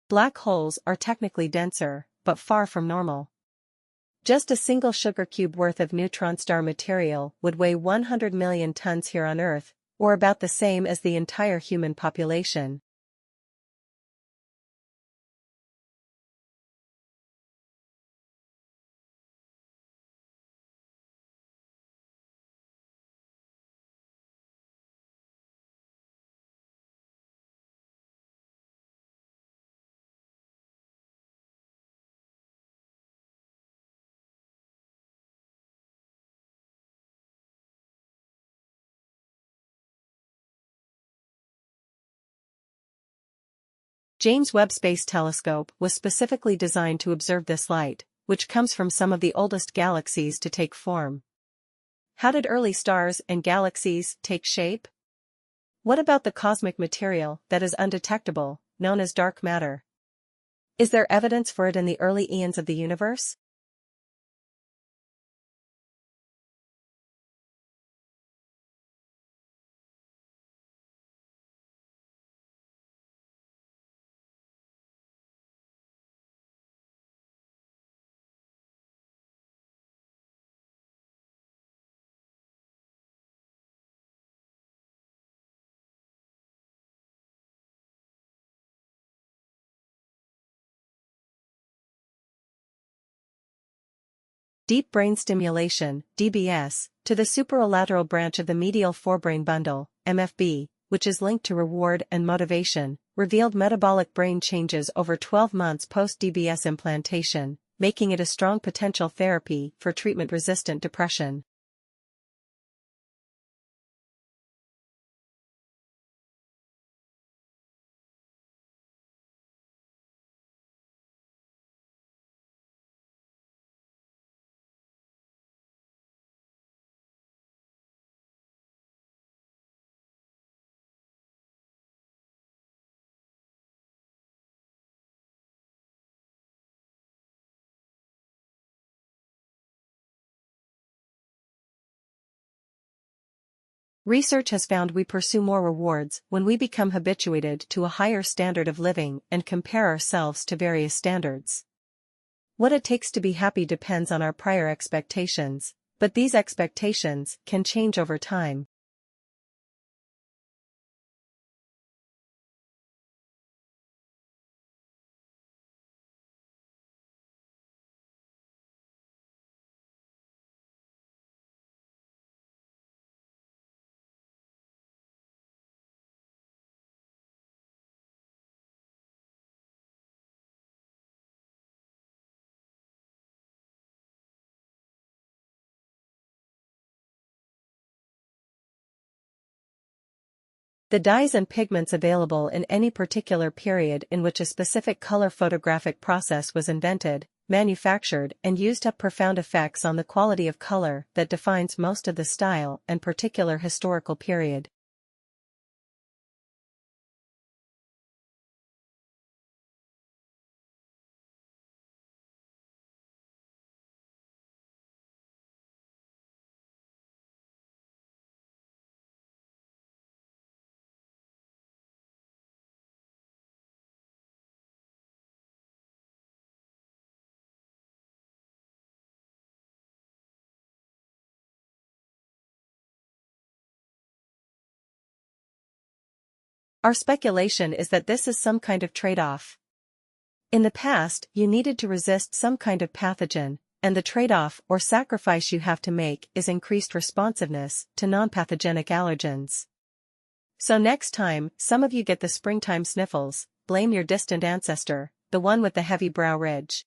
Black holes are technically denser, but far from normal. Just a single sugar cube worth of neutron star material would weigh 100 million tons here on Earth, or about the same as the entire human population. James Webb Space Telescope was specifically designed to observe this light, which comes from some of the oldest galaxies to take form. How did early stars and galaxies take shape? What about the cosmic material that is undetectable, known as dark matter? Is there evidence for it in the early eons of the universe? Deep brain stimulation, DBS, to the superolateral branch of the medial forebrain bundle, MFB, which is linked to reward and motivation, revealed metabolic brain changes over 12 months post-DBS implantation, making it a strong potential therapy for treatment-resistant depression. Research has found we pursue more rewards when we become habituated to a higher standard of living and compare ourselves to various standards. What it takes to be happy depends on our prior expectations, but these expectations can change over time. The dyes and pigments available in any particular period in which a specific color photographic process was invented, manufactured, and used have profound effects on the quality of color that defines most of the style and particular historical period. Our speculation is that this is some kind of trade-off. In the past, you needed to resist some kind of pathogen, and the trade-off or sacrifice you have to make is increased responsiveness to non-pathogenic allergens. So next time some of you get the springtime sniffles, blame your distant ancestor, the one with the heavy brow ridge.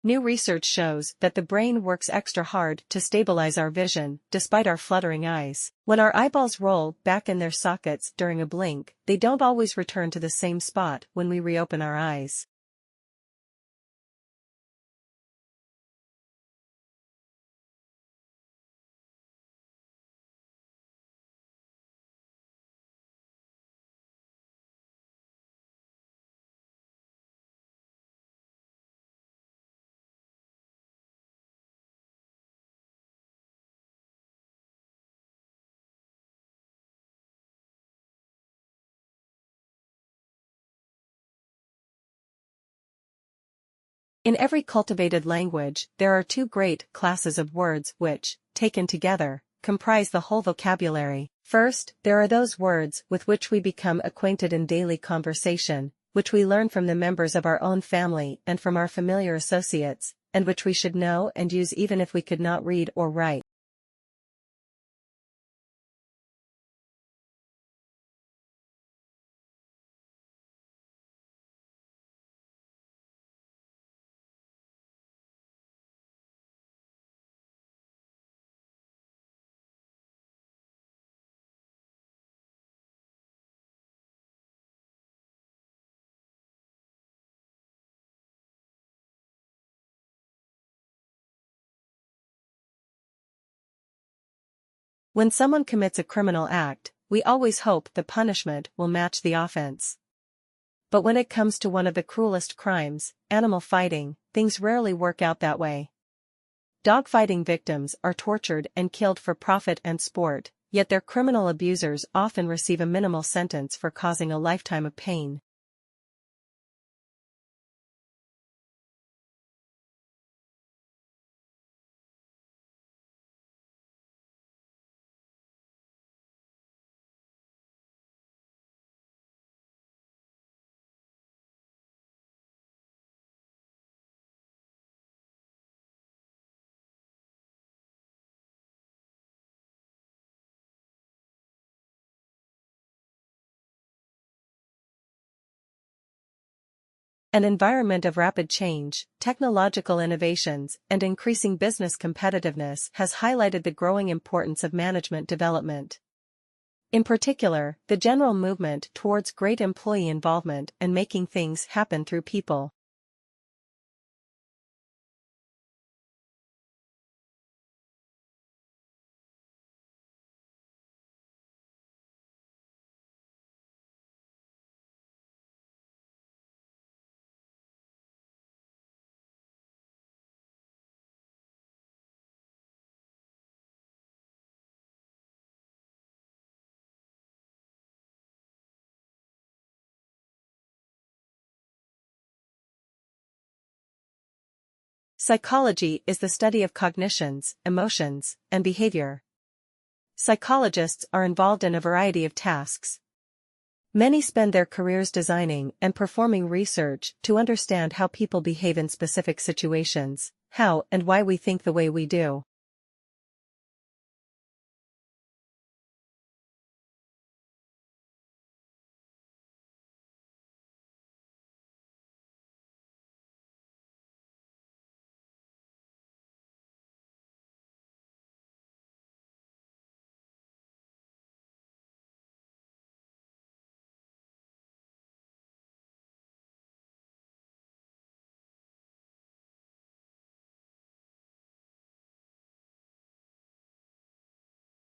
New research shows that the brain works extra hard to stabilize our vision, despite our fluttering eyes. When our eyeballs roll back in their sockets during a blink, they don't always return to the same spot when we reopen our eyes. In every cultivated language, there are two great classes of words which, taken together, comprise the whole vocabulary. First, there are those words with which we become acquainted in daily conversation, which we learn from the members of our own family and from our familiar associates, and which we should know and use even if we could not read or write. When someone commits a criminal act, we always hope the punishment will match the offense. But when it comes to one of the cruelest crimes, animal fighting, things rarely work out that way. Dogfighting victims are tortured and killed for profit and sport, yet their criminal abusers often receive a minimal sentence for causing a lifetime of pain. An environment of rapid change, technological innovations, and increasing business competitiveness has highlighted the growing importance of management development. In particular, the general movement towards great employee involvement and making things happen through people. Psychology is the study of cognitions, emotions, and behavior. Psychologists are involved in a variety of tasks. Many spend their careers designing and performing research to understand how people behave in specific situations, how and why we think the way we do.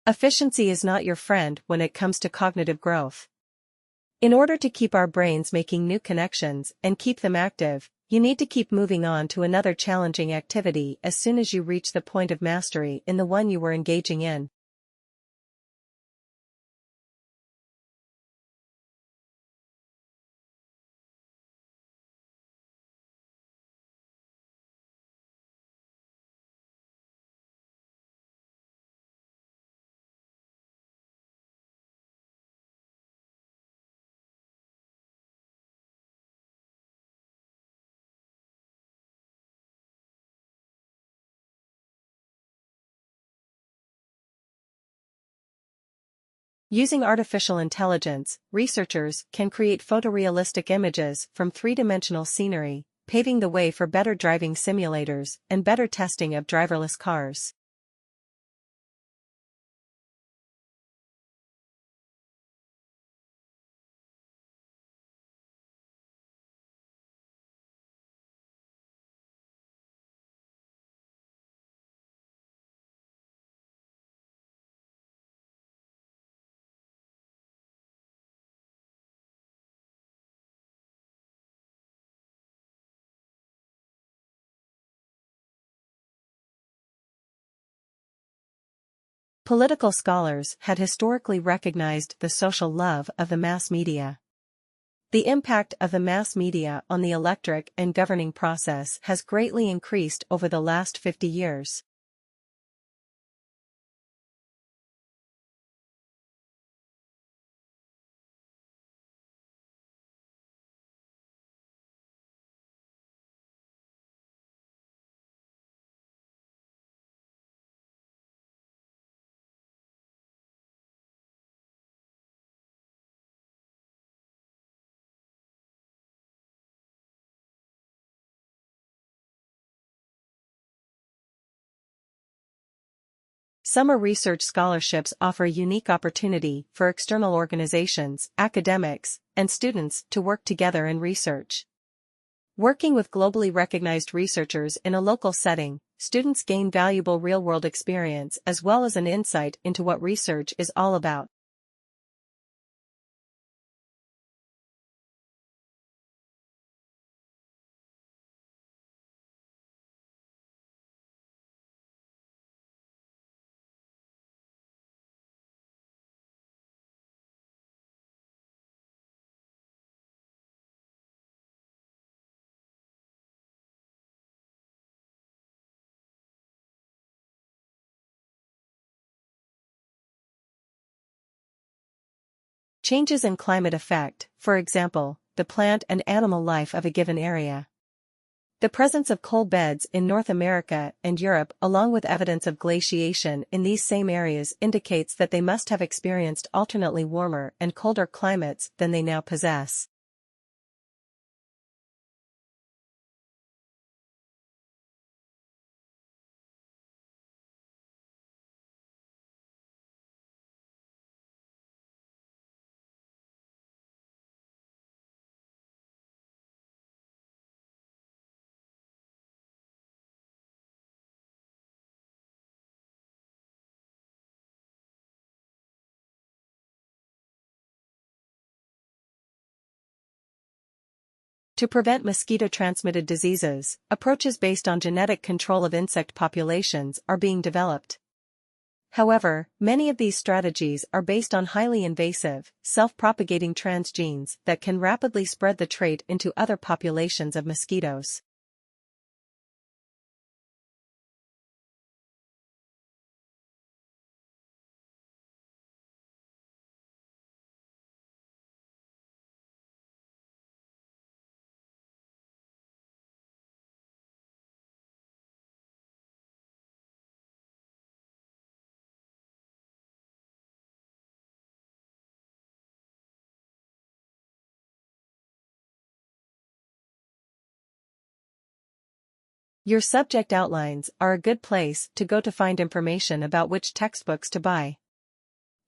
Efficiency is not your friend when it comes to cognitive growth. In order to keep our brains making new connections and keep them active, you need to keep moving on to another challenging activity as soon as you reach the point of mastery in the one you were engaging in. Using artificial intelligence, researchers can create photorealistic images from three-dimensional scenery, paving the way for better driving simulators and better testing of driverless cars. Political scholars had historically recognized the social love of the mass media. The impact of the mass media on the electorate and governing process has greatly increased over the last 50 years. Summer research scholarships offer a unique opportunity for external organizations, academics, and students to work together in research. Working with globally recognized researchers in a local setting, students gain valuable real-world experience as well as an insight into what research is all about. Changes in climate affect, for example, the plant and animal life of a given area. The presence of coal beds in North America and Europe along with evidence of glaciation in these same areas indicates that they must have experienced alternately warmer and colder climates than they now possess. To prevent mosquito-transmitted diseases, approaches based on genetic control of insect populations are being developed. However, many of these strategies are based on highly invasive, self-propagating transgenes that can rapidly spread the trait into other populations of mosquitoes. Your subject outlines are a good place to go to find information about which textbooks to buy.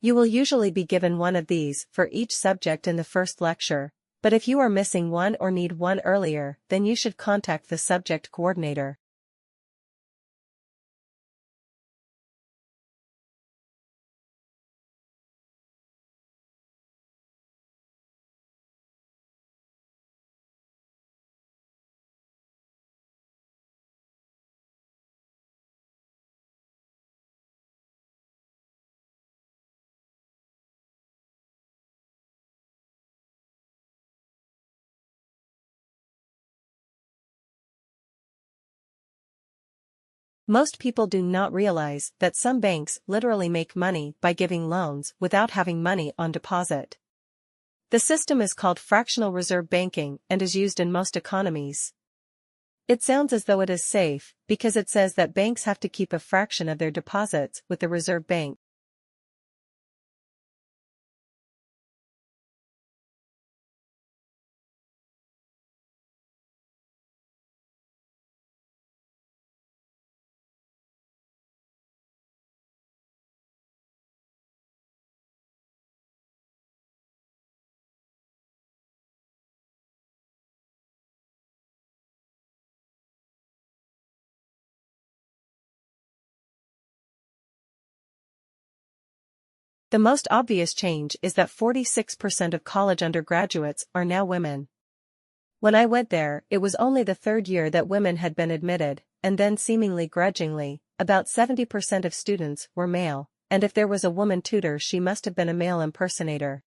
You will usually be given one of these for each subject in the first lecture, but if you are missing one or need one earlier, then you should contact the subject coordinator. Most people do not realize that some banks literally make money by giving loans without having money on deposit. The system is called fractional reserve banking and is used in most economies. It sounds as though it is safe, because it says that banks have to keep a fraction of their deposits with the reserve bank. The most obvious change is that 46% of college undergraduates are now women. When I went there, it was only the third year that women had been admitted, and then seemingly grudgingly, about 70% of students were male, and if there was a woman tutor she must have been a male impersonator.